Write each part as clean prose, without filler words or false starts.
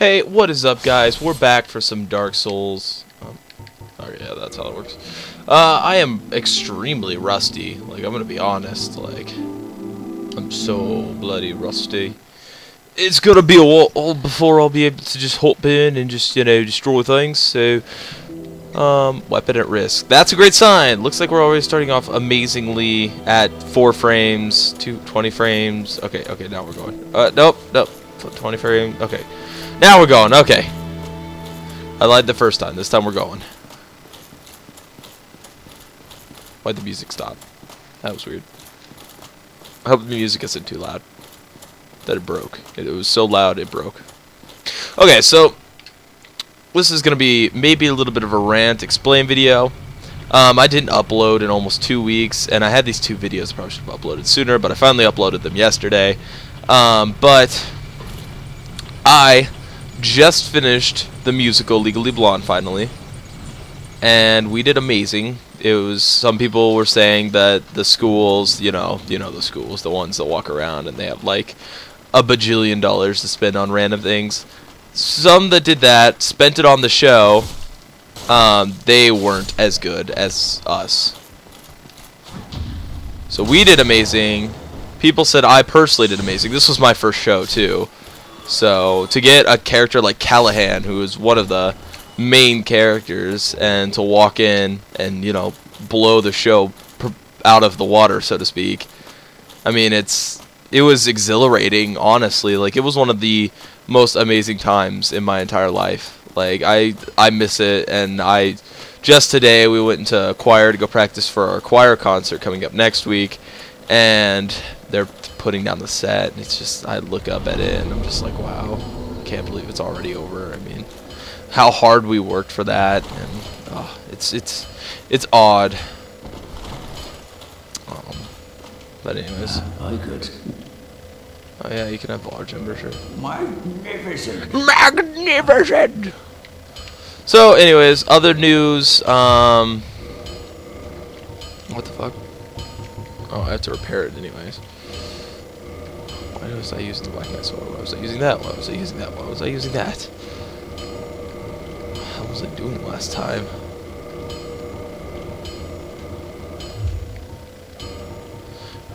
Hey, what is up, guys? We're back for some Dark Souls. Oh yeah, that's how it works. I am extremely rusty. Like, I'm gonna be honest. Like, I'm so bloody rusty. It's gonna be a while before I'll be able to just hop in and just, you know, destroy things. So, weapon at risk. That's a great sign. Looks like we're already starting off amazingly at 4 frames, 20 frames. Okay, now we're going. Nope. 20 frames. Okay. Now we're going. Okay. I lied the first time. This time we're going. Why'd the music stop? That was weird. I hope the music isn't too loud. That it broke. It was so loud it broke. Okay, so this is going to be maybe a little bit of a rant explain video. I didn't upload in almost 2 weeks, and I had these 2 videos. I probably should have uploaded sooner, but I finally uploaded them yesterday. But I just finished the musical Legally Blonde finally, and we did amazing. It was, some people were saying that the schools, you know the schools, the ones that walk around and they have like a bajillion dollars to spend on random things. Some that did that spent it on the show. They weren't as good as us. So we did amazing. People said I personally did amazing. This was my first show too. So to get a character like Callahan, who is one of the main characters, and to walk in and, you know, blow the show out of the water, so to speak. I mean, it was exhilarating, honestly. Like, it was one of the most amazing times in my entire life. Like, I miss it, and just today we went into choir to go practice for our choir concert coming up next week, and they're putting down the set, and it's just, I look up at it and I'm just like, wow, can't believe it's already over. I mean, how hard we worked for that, and it's odd. But anyways, I could. Oh yeah, you can have large ember, sure. Magnificent. Magnificent. So anyways, other news. What the fuck? Oh, I have to repair it anyways. Why was I using the black knight sword? Why was I using that? Why was I using that? Why was I using that? How was I doing last time?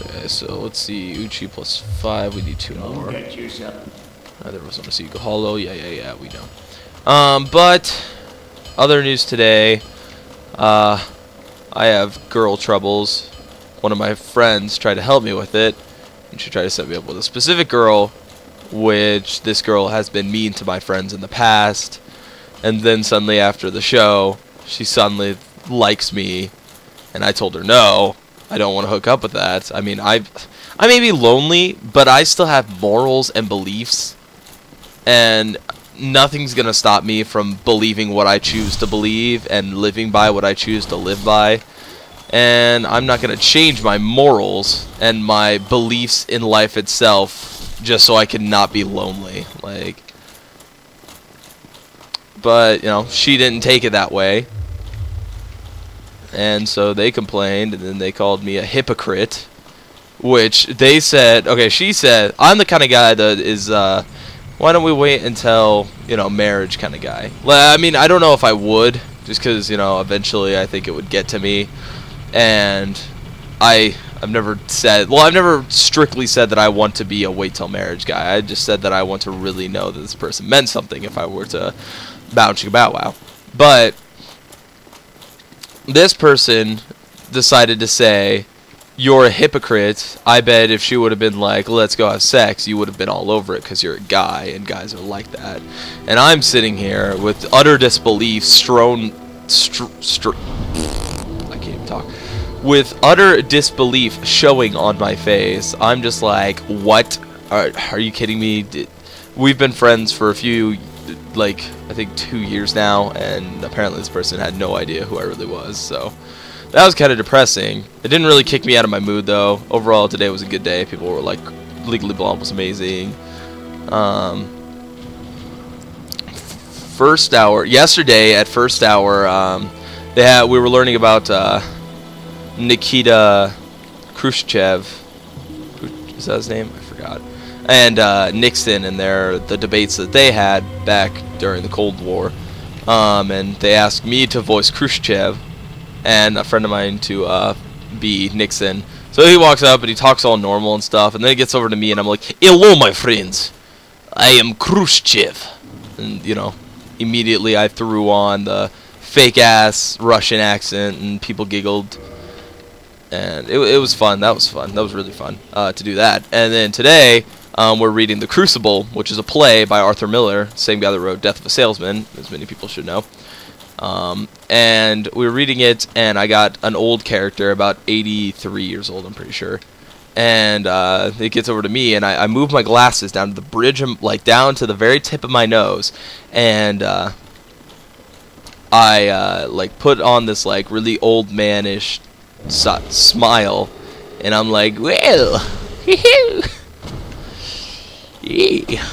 Okay, so let's see. Uchi plus 5. We need 2 more. Get yourself. There was one to see. Go hollow. Yeah. We know. But other news today. I have girl troubles. One of my friends tried to help me with it, and she tried to set me up with a specific girl, which this girl has been mean to my friends in the past, and then suddenly after the show, she suddenly likes me, and I told her no, I don't want to hook up with that. I mean, I may be lonely, but I still have morals and beliefs, and nothing's going to stop me from believing what I choose to believe and living by what I choose to live by. And I'm not going to change my morals and my beliefs in life itself just so I can not be lonely. Like, but, you know, she didn't take it that way. And so they complained, and then they called me a hypocrite. Which they said, okay, she said, I'm the kind of guy that is, why don't we wait until, you know, marriage kind of guy. I mean, I don't know if I would, just because, you know, eventually I think it would get to me. And I've never said, well, I've never strictly said that I want to be a wait till marriage guy. I just said that I want to really know that this person meant something if I were to bounce about wow. But this person decided to say, you're a hypocrite. I bet if she would have been like, let's go have sex, you would have been all over it because you're a guy, and guys are like that. And I'm sitting here with utter disbelief with utter disbelief showing on my face. I'm just like, what? Are you kidding me? We've been friends for a few, like, I think 2 years now, and apparently this person had no idea who I really was, so that was kind of depressing. It didn't really kick me out of my mood, though. Overall, today was a good day. People were like, Legally Blonde was amazing. First hour, yesterday at first hour, we were learning about Nikita Khrushchev. Is that his name? I forgot. and Nixon and the debates that they had back during the Cold War. And they asked me to voice Khrushchev and a friend of mine to be Nixon. So he walks up and he talks all normal and stuff, and then he gets over to me and I'm like, "Hello, my friends. I am Khrushchev." And, you know, immediately I threw on the fake-ass Russian accent and people giggled. And it was fun. That was fun. That was really fun to do that. And then today, we're reading The Crucible, which is a play by Arthur Miller, same guy that wrote Death of a Salesman, as many people should know. And we were reading it, and I got an old character, about 83 years old, I'm pretty sure. And it gets over to me, and I move my glasses down to the bridge, like down to the very tip of my nose, and I like put on this like really old manish smile, and I'm like, "Well, yeah."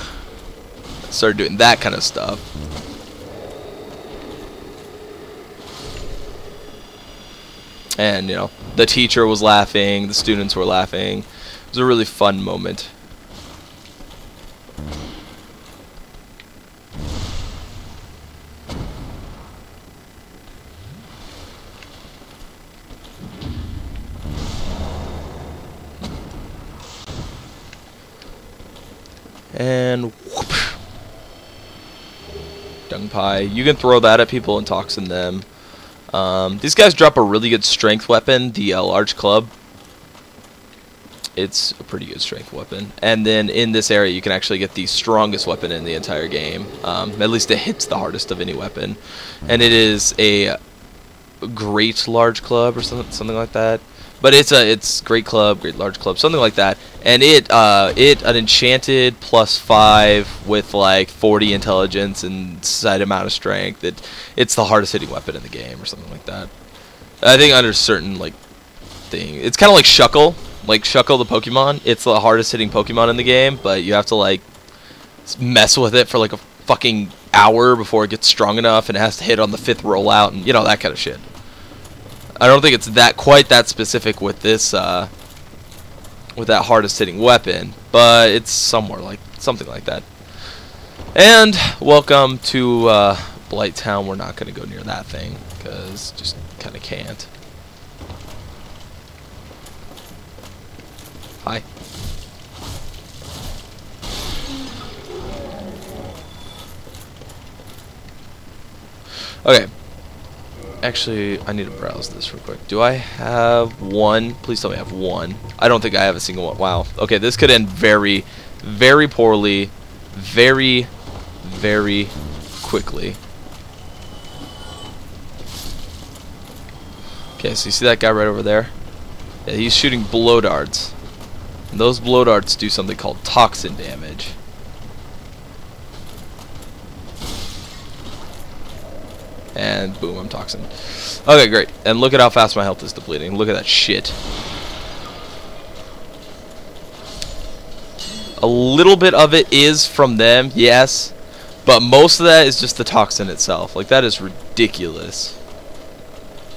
Started doing that kind of stuff. And, you know, the teacher was laughing, the students were laughing. It was a really fun moment. And whoop. Dung pie. You can throw that at people and toxin them. These guys drop a really good strength weapon, the large club. It's a pretty good strength weapon. And then in this area you can actually get the strongest weapon in the entire game. At least it hits the hardest of any weapon. And it is a great large club or something like that. But it's great club, great large club, something like that. And it an enchanted +5 with like 40 intelligence and side amount of strength. It's the hardest hitting weapon in the game or something like that. I think under certain like thing, it's kind of like Shuckle the Pokemon. It's the hardest hitting Pokemon in the game, but you have to like mess with it for like a fucking hour before it gets strong enough, and it has to hit on the 5th rollout, and you know, that kind of shit. I don't think it's quite that specific with this with that hardest hitting weapon, but it's somewhere like something like that. And welcome to Blightown. We're not going to go near that thing because just kind of can't. Hi. Okay. Actually, I need to browse this real quick. Do I have one? Please tell me I have one. I don't think I have a single one. Wow. Okay, this could end very, very poorly. Very, very quickly. Okay, so you see that guy right over there? Yeah, he's shooting blow darts. And those blow darts do something called toxin damage. And boom, I'm toxin. Okay, great. And look at how fast my health is depleting. Look at that shit. A little bit of it is from them, yes. But most of that is just the toxin itself. Like, that is ridiculous.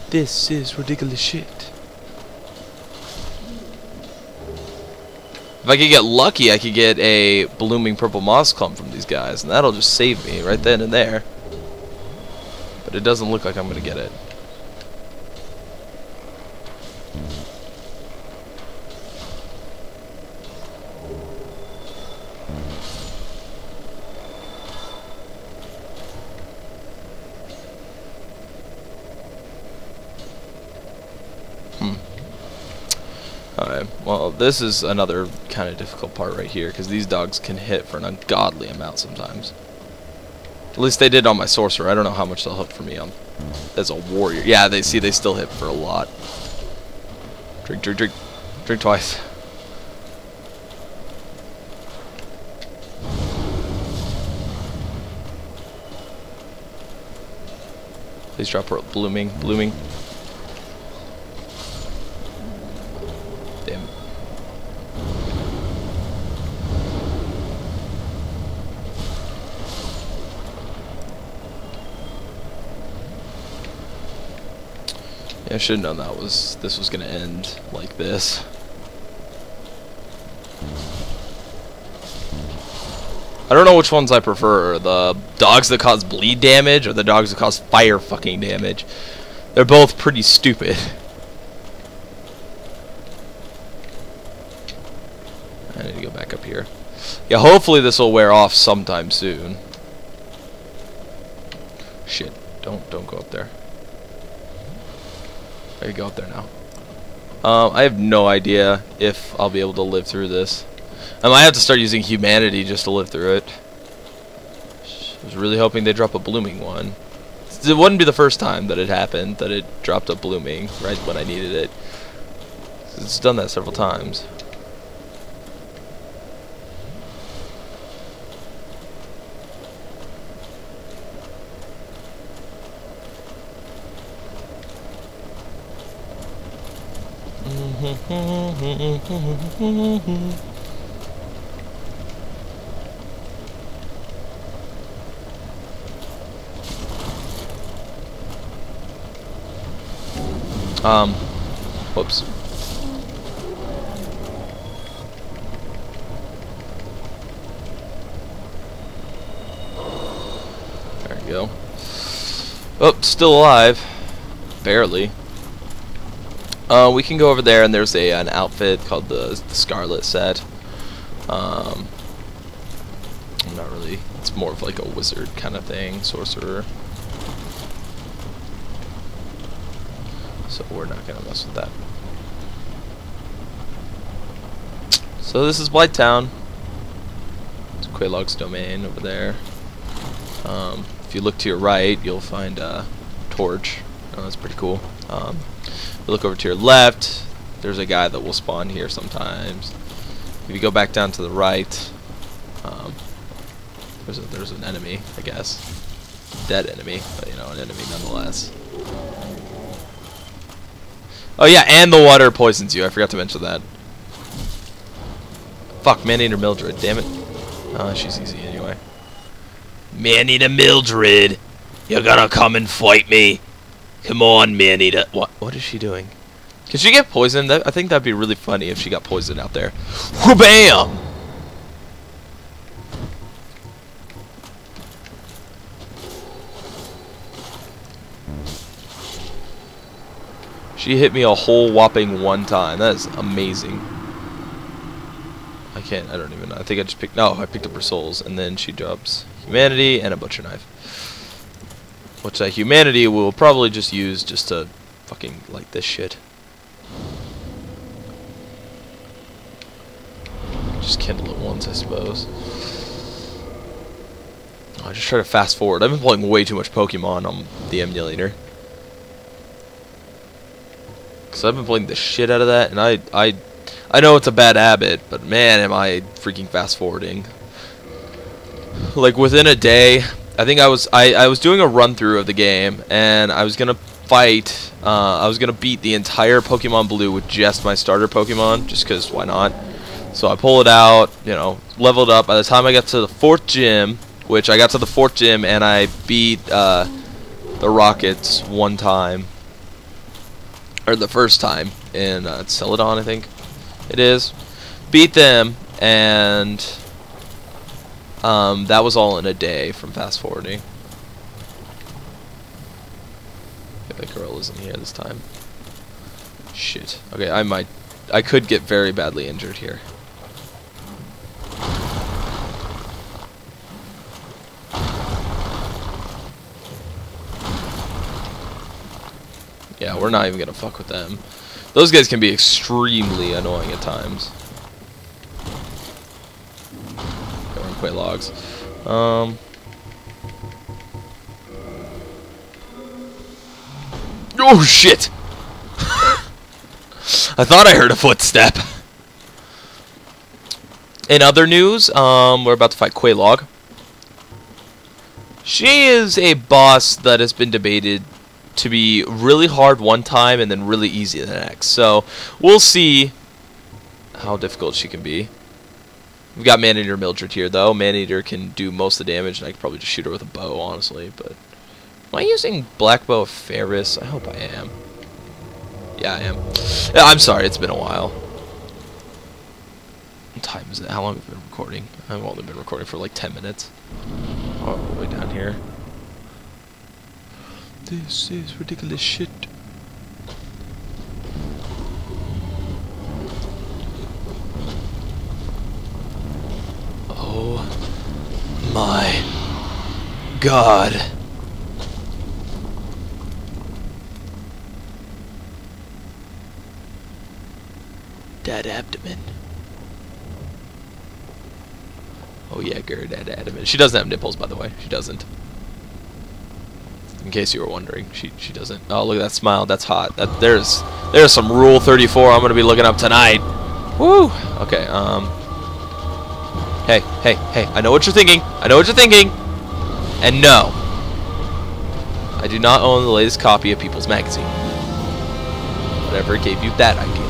This is ridiculous shit. If I could get lucky, I could get a blooming purple moss clump from these guys. And that'll just save me right then and there. But it doesn't look like I'm going to get it. Alright, well, this is another kind of difficult part right here, because these dogs can hit for an ungodly amount sometimes. At least they did on my sorcerer. I don't know how much they'll hit for me on as a warrior. Yeah, they still hit for a lot. Drink, drink, drink. Drink twice. Please drop blooming, blooming. Damn. I should have known this was gonna end like this. I don't know which ones I prefer. The dogs that cause bleed damage or the dogs that cause fire fucking damage. They're both pretty stupid. I need to go back up here. Yeah, hopefully this will wear off sometime soon. Shit, don't go up there. There you go, up there now. I have no idea if I'll be able to live through this. I might have to start using humanity just to live through it. I was really hoping they'd drop a blooming one. It wouldn't be the first time that it happened, that it dropped a blooming right when I needed it. It's done that several times. Whoops. There you go. Oh, still alive. Barely. We can go over there, and there's an outfit called the Scarlet set. I'm not really. It's more of like a wizard kind of thing, sorcerer. So we're not gonna mess with that. So this is Blightown. It's Quelaag's domain over there. If you look to your right, you'll find a torch. Oh, that's pretty cool. If you look over to your left, there's a guy that will spawn here sometimes. If you go back down to the right, there's an enemy, I guess. Dead enemy, but you know, an enemy nonetheless. Oh yeah, and the water poisons you. I forgot to mention that. Fuck, Man-Eater Mildred, damn it. She's easy anyway. Man-Eater Mildred, you're gonna come and fight me. Come on, Man-Eater. What is she doing? Can she get poisoned? I think that'd be really funny if she got poisoned out there. Wha-bam! She hit me a whole whopping one time. That is amazing. I don't even know. I think I just picked, no, I picked up her souls, and then she drops humanity and a butcher knife. Which that humanity will probably just use just to fucking light this shit. Just kindle it once, I suppose. Oh, I just try to fast forward. I've been playing way too much Pokemon on the emulator. Because I've been playing the shit out of that, and I know it's a bad habit, but man, am I freaking fast forwarding. Like within a day, I think I was doing a run through of the game, and I was gonna fight. I was gonna beat the entire Pokemon Blue with just my starter Pokemon, just cause why not? So I pull it out, you know, leveled up. By the time I got to the 4th gym, which I got to the 4th gym, and I beat the Rockets one time, or the first time in Celadon, I think it is. Beat them, and that was all in a day from fast forwarding. Okay, the girl isn't here this time. Shit. Okay, I could get very badly injured here. Yeah, we're not even gonna fuck with them. Those guys can be extremely annoying at times. Going Quelaags. Oh shit! I thought I heard a footstep. In other news, we're about to fight Quelaag. She is a boss that has been debated to be really hard one time and then really easy the next. So we'll see how difficult she can be. We've got Man-Eater Mildred here, though. Man-Eater can do most of the damage, and I could probably just shoot her with a bow, honestly. But am I using Black Bow of Ferris? I hope I am. Yeah, I am. Yeah, I'm sorry, it's been a while. What time is it? How long have we been recording? I've only been recording for like 10 minutes. Oh, way down here. This is ridiculous shit. Oh my God. Dead abdomen. Oh yeah, girl, dead abdomen. She doesn't have nipples, by the way. She doesn't. In case you were wondering, she doesn't. Oh, look at that smile. That's hot. There's some Rule 34 I'm gonna be looking up tonight. Woo. Okay. Hey. I know what you're thinking. I know what you're thinking. And no, I do not own the latest copy of People's Magazine. Whatever gave you that idea.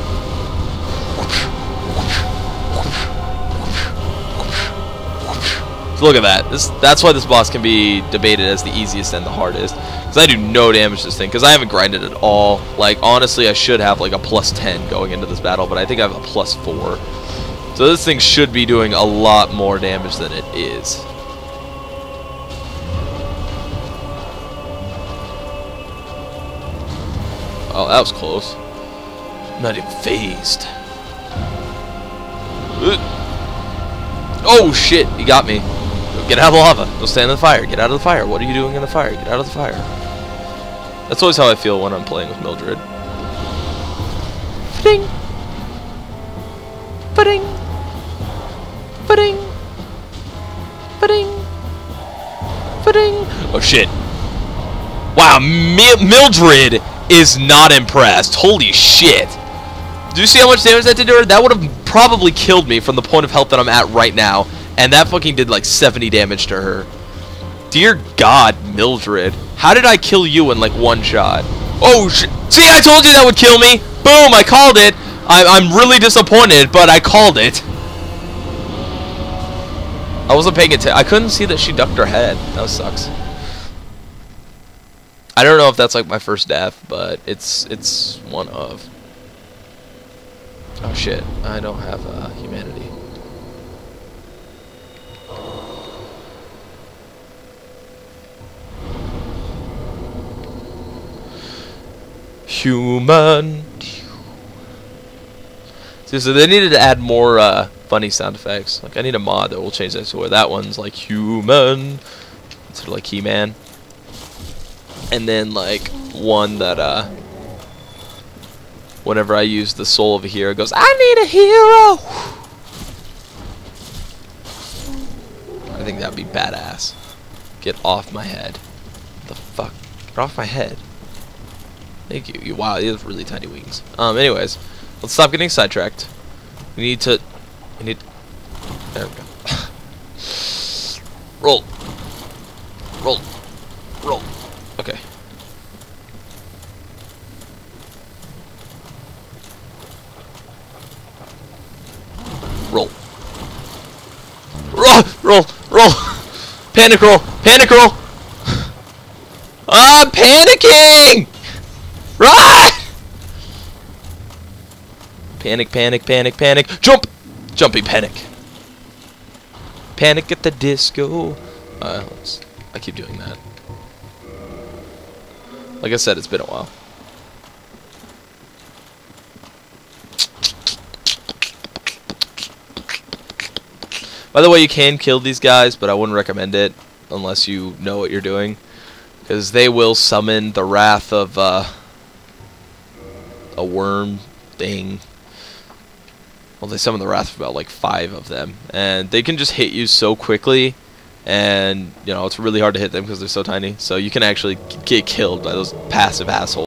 So look at that. That's why this boss can be debated as the easiest and the hardest. Because I do no damage to this thing. Because I haven't grinded at all. Like, honestly, I should have like a +10 going into this battle. But I think I have a +4. So this thing should be doing a lot more damage than it is. Oh, that was close. I'm not even phased. Oh shit, he got me. Get out of the lava. Don't stand in the fire. Get out of the fire. What are you doing in the fire? Get out of the fire. That's always how I feel when I'm playing with Mildred. Ding. Ba-ding. Ba-ding. Ba-ding. Ba-ding. Oh shit. Wow, Mildred is not impressed. Holy shit. Do you see how much damage that did to her? That would have probably killed me from the point of health that I'm at right now. And that fucking did like 70 damage to her. Dear God, Mildred. How did I kill you in like one shot? Oh, shit. See, I told you that would kill me. Boom, I called it. I'm really disappointed, but I called it. I wasn't paying attention. I couldn't see that she ducked her head. That sucks. I don't know if that's like my first death, but it's one of. Oh shit, I don't have humanity. Human. See, so they needed to add more funny sound effects. Like I need a mod that will change that to where that one's like human instead of like He-Man. And then like one that whenever I use the soul of a hero, it goes, I need a hero. I think that'd be badass. Get off my head. What the fuck? Get off my head. Thank you. Wow, he has really tiny wings. Anyways, let's stop getting sidetracked. We need to. There we go. Roll. Roll. Roll. Okay. Roll. Roll. Roll. Roll. Panic roll. Panic roll. I'm panicking. Run! Panic, panic, panic, panic. Jump! Jumpy panic. Panic at the disco. I keep doing that. Like I said, it's been a while. By the way, you can kill these guys, but I wouldn't recommend it unless you know what you're doing. Because they will summon the wrath of a worm thing. Well, they summon the wrath of about like 5 of them, and they can just hit you so quickly, and you know it's really hard to hit them because they're so tiny. So you can actually get killed by those passive assholes.